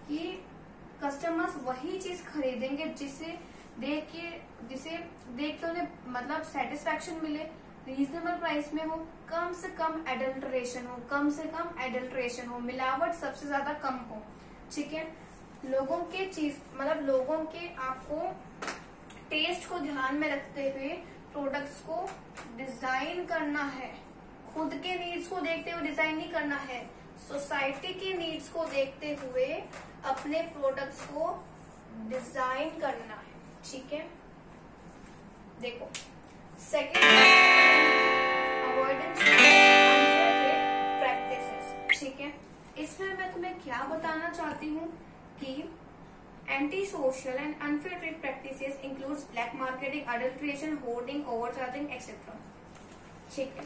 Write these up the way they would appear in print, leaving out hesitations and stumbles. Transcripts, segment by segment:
कि कस्टमर्स वही चीज खरीदेंगे जिसे देख के उन्हें मतलब सेटिस्फैक्शन मिले, रीजनेबल प्राइस में हो, कम से कम एडल्ट्रेशन हो, मिलावट सबसे ज्यादा कम हो। ठीक है, लोगों के आपको टेस्ट को ध्यान में रखते हुए प्रोडक्ट्स को डिजाइन करना है। खुद के नीड्स को देखते हुए डिजाइन नहीं करना है, सोसाइटी के नीड्स को देखते हुए अपने प्रोडक्ट्स को डिजाइन करना है। ठीक है, देखो सेकेंड, अवॉइडेंस प्रैक्टिसेस। ठीक है, इसमें मैं तुम्हें क्या बताना चाहती हूँ कि anti social and unfair trade practices includes black marketing, adulteration, hoarding, overcharging etcetera. ठीक है,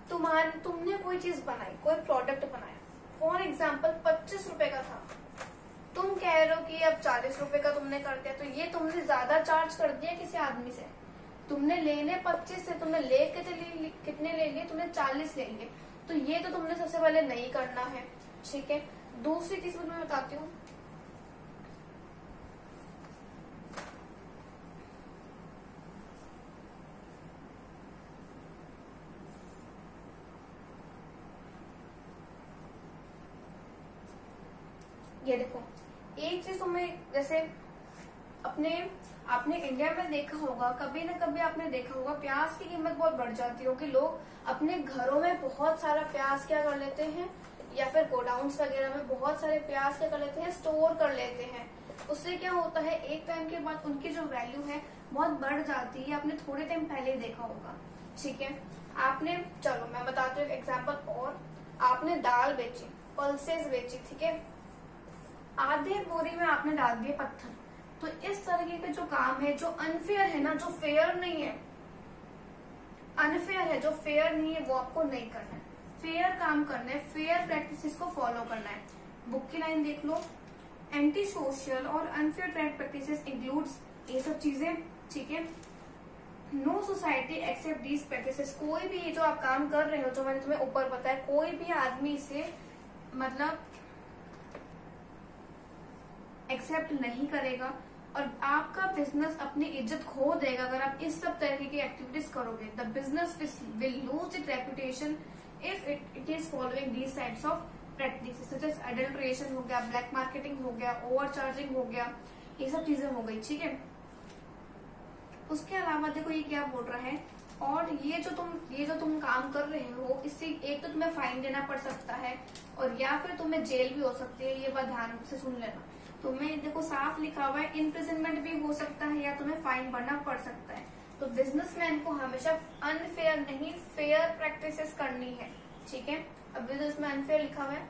तुमने कोई चीज बनाई, कोई प्रोडक्ट बनाया, फॉर एग्जाम्पल 25 रुपए का था, तुम कह रहे हो कि अब 40 रुपए का तुमने कर दिया, तो ये तुमने ज्यादा चार्ज कर दिया किसी आदमी से। तुमने लेने 25 से, तुमने लेके कितने ले लिए, तुमने 40 ले लिए, तो ये तो तुमने सबसे पहले नहीं करना है। ठीक है, दूसरी चीज मैं बताती हूँ, ये देखो एक चीज तुम्हें, जैसे आपने इंडिया में देखा होगा, कभी ना कभी आपने देखा होगा प्याज की कीमत बहुत बढ़ जाती होगी, लोग अपने घरों में बहुत सारा प्याज क्या कर लेते हैं, या फिर गोडाउन्स वगैरह में बहुत सारे प्याज क्या कर लेते हैं, स्टोर कर लेते हैं। उससे क्या होता है, एक टाइम के बाद उनकी जो वैल्यू है बहुत बढ़ जाती है। आपने थोड़े टाइम पहले ही देखा होगा। ठीक है, आपने, चलो मैं बताती हूँ एग्जाम्पल, और आपने दाल बेची, पल्सेस बेची, ठीक है, आधे बोरी में आपने डाल दिए पत्थर। तो इस तरीके का जो काम है, जो अनफेयर है ना, जो फेयर नहीं है, अनफेयर है, जो फेयर नहीं है, वो आपको नहीं करना है। फेयर काम करना है, फेयर प्रैक्टिसेस को फॉलो करना है। बुक की लाइन देख लो, एंटी सोशल और अनफेयर ट्रेड प्रैक्टिसेस इंक्लूड्स ये सब चीजें। ठीक है, no society accept these practices. कोई भी ये जो आप काम कर रहे हो, जो मैंने तुम्हें ऊपर बताया, कोई भी आदमी इसे मतलब एक्सेप्ट नहीं करेगा, और आपका बिजनेस अपनी इज्जत खो देगा अगर आप इस सब तरीके की एक्टिविटीज करोगे। The business will lose it reputation if it is following these types of practices such as adulteration हो गया, ब्लैक मार्केटिंग हो गया, ओवरचार्जिंग हो गया, ये सब चीजें हो गई। ठीक है, उसके अलावा देखो ये क्या बोल रहा है, और ये जो तुम काम कर रहे हो, इससे एक तो तुम्हें फाइन देना पड़ सकता है, और या फिर तुम्हें जेल भी हो सकती है। ये बात ध्यान से सुन लेना। तुम्हें देखो साफ लिखा हुआ है, इम्प्रिजनमेंट भी हो सकता है, या तुम्हें फाइन भरना पड़ सकता है। तो बिजनेसमैन को हमेशा अनफेयर नहीं, फेयर प्रैक्टिसेस करनी है। ठीक है, अब बिजनेस में अनफेयर लिखा हुआ है,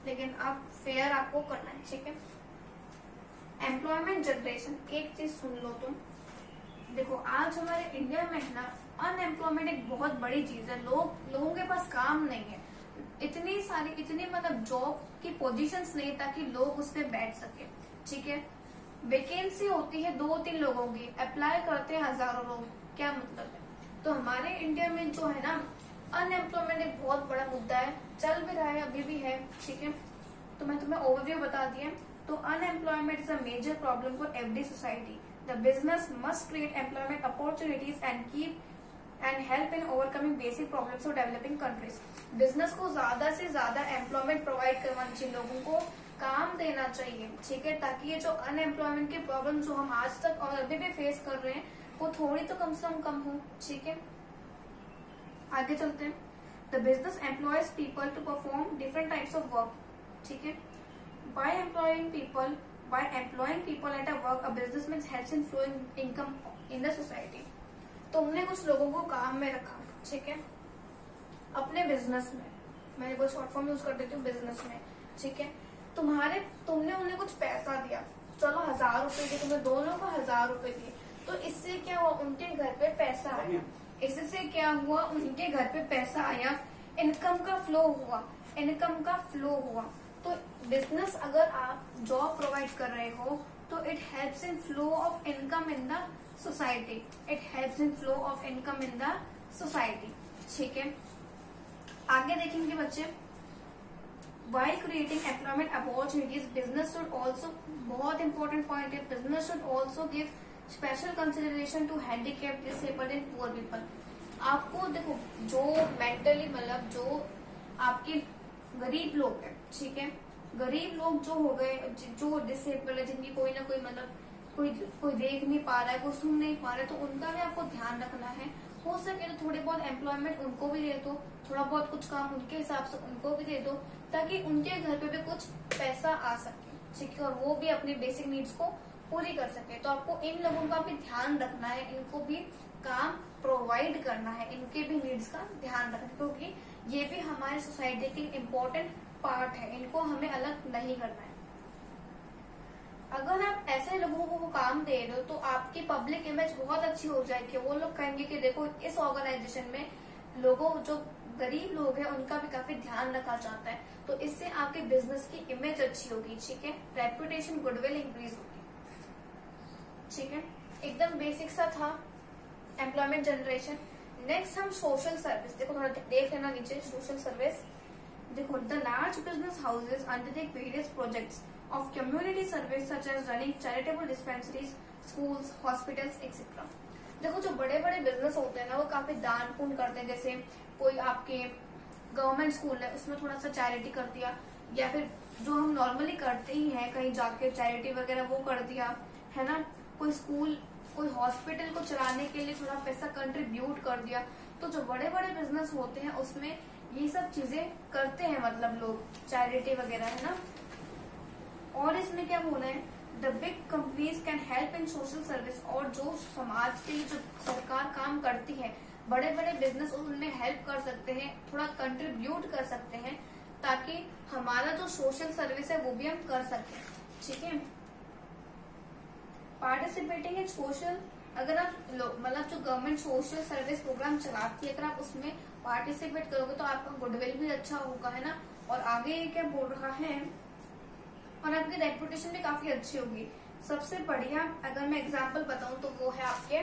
लेकिन अब फेयर आपको करना है। ठीक है, एम्प्लॉयमेंट जनरेशन, एक चीज सुन लो तुम, देखो आज हमारे इंडिया में है ना, अनएम्प्लॉयमेंट एक बहुत बड़ी चीज है। लोगों के पास काम नहीं है, इतनी मतलब जॉब की पोजीशंस नहीं ताकि लोग उस पे बैठ सके। ठीक है, वैकेंसी होती है 2-3 लोगों की, अप्लाई करते हैं हजारों लोग, क्या मतलब है। तो हमारे इंडिया में जो है ना, अनएम्प्लॉयमेंट एक बहुत बड़ा मुद्दा है, चल भी रहा है, अभी भी है। ठीक है, तो मैं तुम्हें ओवरव्यू बता दिया। तो unemployment is a major problem for every society. The business must create employment opportunities and help in overcoming basic problems of developing countries. Business को ज्यादा से ज्यादा एम्प्लॉयमेंट प्रोवाइड करवानी चाहिए, लोगों को काम देना चाहिए। ठीक है, ताकि ये जो अनएम्प्लॉयमेंट की प्रॉब्लम जो हम आज तक और अभी भी फेस कर रहे हैं, वो थोड़ी तो कम से कम हो। ठीक है, आगे चलते हैं। The business employs people to perform different types of work. ठीक है, by employing people at a work, a businessman helps in flowing income in the society. तुमने कुछ लोगों को काम में रखा, ठीक है, अपने बिजनेस में, मैं कोई शॉर्ट फॉर्म यूज कर देती हूँ, बिजनेस में। ठीक है, तुमने उन्हें कुछ पैसा दिया, चलो 1000 रुपए दिए, तुमने दोनों को 1000 रुपए दिए। तो इससे क्या हुआ, उनके घर पे पैसा आया। इससे क्या हुआ, उनके घर पे पैसा आया, इनकम का फ्लो हुआ। तो बिजनेस, अगर आप जॉब प्रोवाइड कर रहे हो, तो it helps in flow of income in the society. ठीक है, आगे देखेंगे बच्चे, While creating employment opportunities, business should also, बहुत important point है, business should also give special consideration to handicapped, disabled and poor people. आपको देखो जो मेंटली मतलब जो आपके गरीब लोग हैं, ठीक है, गरीब लोग जो हो गए, जो डिसेबल है, जिनकी कोई ना कोई मतलब कोई देख नहीं पा रहा है, कोई सुन नहीं पा रहा है, तो उनका भी आपको ध्यान रखना है। हो सके तो थोड़ी बहुत एम्प्लॉयमेंट उनको भी दे दो, थोड़ा बहुत कुछ काम उनके हिसाब से उनको भी दे दो, ताकि उनके घर पे भी कुछ पैसा आ सके, ठीक है, और वो भी अपनी बेसिक नीड्स को पूरी कर सके। तो आपको इन लोगों का भी ध्यान रखना है, इनको भी काम प्रोवाइड करना है, इनके भी नीड्स का ध्यान रखना है, क्योंकि ये भी हमारे सोसाइटी की इम्पोर्टेंट पार्ट है, इनको हमें अलग नहीं करना है। अगर आप ऐसे लोगों को काम दे रहे हो तो आपकी पब्लिक इमेज बहुत अच्छी हो जाएगी। वो लोग कहेंगे कि देखो इस ऑर्गेनाइजेशन में लोगों जो गरीब लोग हैं उनका भी काफी ध्यान रखा जाता है, तो इससे आपके बिजनेस की इमेज अच्छी होगी, ठीक है, रेपुटेशन गुडविल इंक्रीज होगी, ठीक है। एकदम बेसिक सा था एम्प्लॉयमेंट जनरेशन। नेक्स्ट हम सोशल सर्विस, देखो थोड़ा देख लेना नीचे, सोशल सर्विस देखो, the large business houses undertake various projects of community service such as running charitable dispensaries, schools, hospitals, etc. देखो जो बड़े बड़े बिजनेस होते हैं ना वो काफी दान पुण्य करते हैं, जैसे कोई आपके गवर्नमेंट स्कूल है उसमें थोड़ा सा चैरिटी कर दिया, या फिर जो हम नॉर्मली करते ही हैं कहीं जाके चैरिटी वगैरह वो कर दिया, है ना, कोई स्कूल कोई हॉस्पिटल को चलाने के लिए थोड़ा पैसा कंट्रीब्यूट कर दिया। तो जो बड़े बड़े बिजनेस होते हैं उसमें ये सब चीजें करते हैं, मतलब लोग चैरिटी वगैरह, है ना। और इसमें क्या बोला है, the big companies can help in social service, और जो समाज के लिए जो सरकार काम करती है, बड़े बड़े बिजनेस उनमें हेल्प कर सकते हैं, थोड़ा कंट्रीब्यूट कर सकते हैं, ताकि हमारा जो सोशल सर्विस है वो भी हम कर सकें, ठीक है। पार्टिसिपेटिंग इन सोशल, अगर आप मतलब जो गवर्नमेंट सोशल सर्विस प्रोग्राम चलाती है, अगर आप उसमें पार्टिसिपेट करोगे तो आपका गुडविल भी अच्छा होगा, है ना। और आगे क्या बोल रहा है, और आपकी रेपुटेशन भी काफी अच्छी होगी। सबसे बढ़िया अगर मैं एग्जांपल बताऊं तो वो है आपके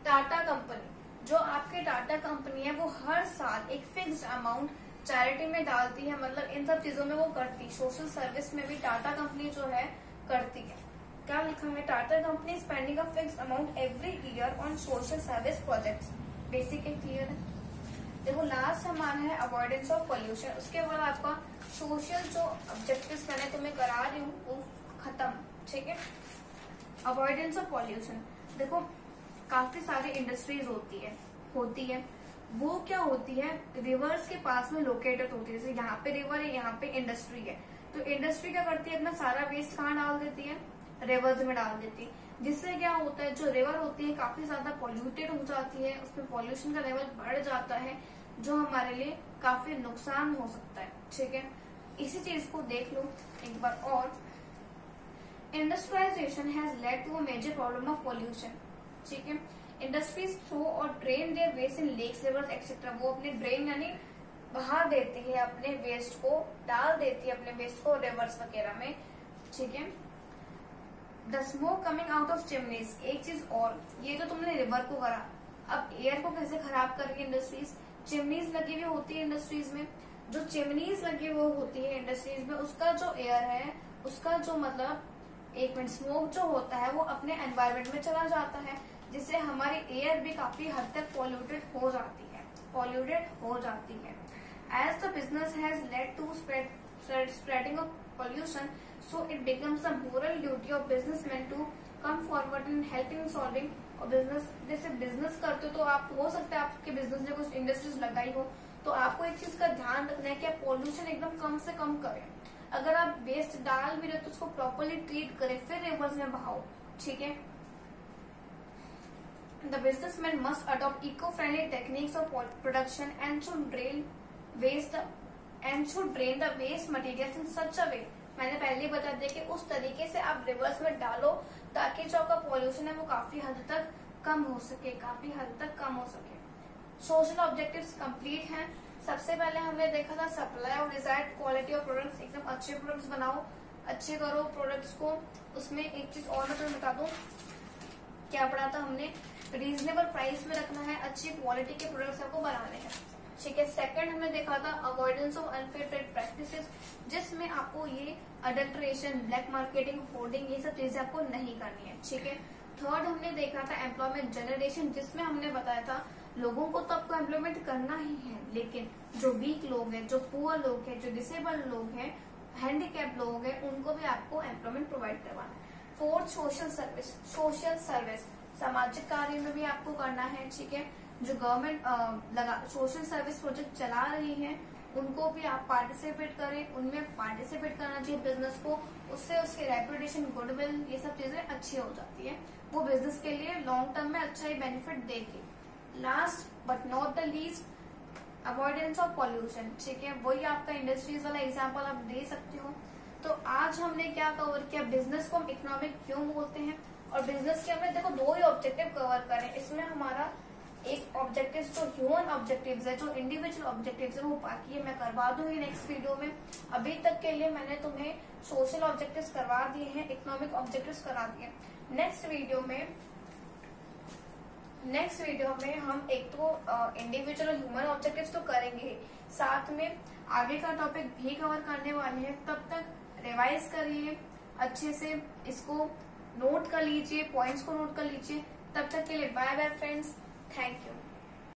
टाटा कंपनी। जो आपके टाटा कंपनी है वो हर साल एक फिक्स्ड अमाउंट चैरिटी में डालती है, मतलब इन सब चीजों में वो करती, सोशल सर्विस में भी टाटा कंपनी जो है करती है। क्या लिखा है, Tata company spending a fixed amount every year on social service projects. Basic है, क्लियर है। देखो लास्ट हमारा है अवॉइडेंस ऑफ पोल्यूशन, उसके बाद आपका सोशल जो ऑब्जेक्टिव्स मैंने तुम्हें करा रही हूँ वो खत्म, ठीक है। अवॉइडेंस ऑफ पोल्यूशन, देखो काफी सारी इंडस्ट्रीज होती है, वो क्या होती है, रिवर्स के पास में लोकेटेड होती है। जैसे यहाँ पे रिवर है, यहाँ पे इंडस्ट्री है, तो इंडस्ट्री क्या करती है, अपना सारा वेस्ट कहाँ डाल देती है, रिवर्स में डाल देती है। जिससे क्या होता है, जो रिवर होती है काफी ज्यादा पॉल्यूटेड हो जाती है, उसमें पॉल्यूशन का लेवल बढ़ जाता है, जो हमारे लिए काफी नुकसान हो सकता है, ठीक है। इसी चीज को देख लो एक बार और, industrialisation has led to a major problem of pollution, ठीक है। इंडस्ट्रीज थ्रो और drain their waste in lakes, rivers etcetera, वो अपने ड्रेन यानी बहा देती है, अपने वेस्ट को डाल देती है, अपने वेस्ट को रिवर्स वगैरह में, ठीक है। The smoke coming out of chimneys, एक चीज और, ये तो तुमने रिवर को करा, अब एयर को कैसे खराब कर रही है इंडस्ट्रीज, चिमनीज लगी हुई होती है इंडस्ट्रीज में, जो चिमनीज लगी हुई होती है इंडस्ट्रीज में, उसका जो एयर है, उसका जो मतलब एक मिनट स्मोक जो होता है वो अपने एनवायरमेंट में चला जाता है, जिससे हमारी एयर भी काफी हद तक पॉल्यूटेड हो जाती है। As the business has led to spreading of pollution, so it becomes a moral duty of businessmen to come forward in helping solving और बिजनेस, जैसे बिजनेस करते हो तो आप हो सकता है आपके बिजनेस ने कुछ इंडस्ट्रीज लगाई हो, तो आपको एक चीज का ध्यान रखना है कि आप पॉल्यूशन एकदम कम से कम करें। अगर आप वेस्ट डाल भी रहे तो उसको प्रॉपरली ट्रीट करें, फिर रिवर्स में बहाओ, ठीक है। The businessman must adopt eco friendly techniques of production and should drain the waste materials in such a way, मैंने पहले बता दिया कि उस तरीके से आप रिवर्स में डालो ताकि जो आपका पॉल्यूशन है वो काफी हद तक कम हो सके। सोशल ऑब्जेक्टिव्स कंप्लीट हैं। सबसे पहले हमने देखा था सप्लाई और डिजायर्ड क्वालिटी ऑफ प्रोडक्ट्स, एकदम अच्छे प्रोडक्ट्स बनाओ, अच्छे करो प्रोडक्ट्स को। उसमें एक चीज और मैं तुम्हें बता दूं, क्या पढ़ा था हमने, रीजनेबल प्राइस में रखना है, अच्छी क्वालिटी के प्रोडक्ट्स आपको बनाने हैं। ठीक है। सेकंड हमने देखा था avoidance of unfair trade practices, जिसमें आपको ये अडल्ट्रेशन, ब्लैक मार्केटिंग, होर्डिंग, ये सब चीजें आपको नहीं करनी है। ठीक है। थर्ड हमने देखा था एम्प्लॉयमेंट जनरेशन, जिसमें हमने बताया था लोगों को तो आपको एम्प्लॉयमेंट करना ही है, लेकिन जो वीक लोग हैं, जो पुअर लोग हैं, जो डिसेबल्ड लोग हैं, हैंडीकैप लोग हैं, उनको भी आपको एम्प्लॉयमेंट प्रोवाइड करवाना है। Fourth social service, social service सामाजिक कार्य में भी आपको करना है। ठीक है। जो गवर्नमेंट सोशल सर्विस प्रोजेक्ट चला रही है, उनको भी आप पार्टिसिपेट करें, उनमें पार्टिसिपेट करना चाहिए बिजनेस को, उससे उसकी रेपुटेशन, गुडविल, ये सब चीजें अच्छी हो जाती है, वो बिजनेस के लिए लॉन्ग टर्म में अच्छा ही बेनिफिट देगी। Last but not the least, avoidance of pollution. ठीक है। वही आपका इंडस्ट्रीज वाला एग्जाम्पल आप दे सकते हो। तो आज हमने क्या कवर किया, बिजनेस को हम इकोनॉमिक क्यों बोलते हैं, और बिजनेस के हमने देखो 2 ही ऑब्जेक्टिव कवर करें। इसमें हमारा एक ऑब्जेक्टिव जो ह्यूमन ऑब्जेक्टिव्स है, जो इंडिविजुअल ऑब्जेक्टिव्स है, वो बाकी है, मैं करवा दूंगी नेक्स्ट वीडियो में। अभी तक के लिए मैंने तुम्हें सोशल ऑब्जेक्टिव्स करवा दिए हैं, इकोनॉमिक ऑब्जेक्टिव्स करा दिए। नेक्स्ट वीडियो में हम एक तो इंडिविजुअल और ह्यूमन ऑब्जेक्टिव्स तो करेंगे, साथ में आगे का टॉपिक भी कवर करने वाले हैं। तब तक रिवाइज करिए अच्छे से, इसको नोट कर लीजिए, पॉइंट्स को नोट कर लीजिए। तब तक के लिए bye bye friends, thank you.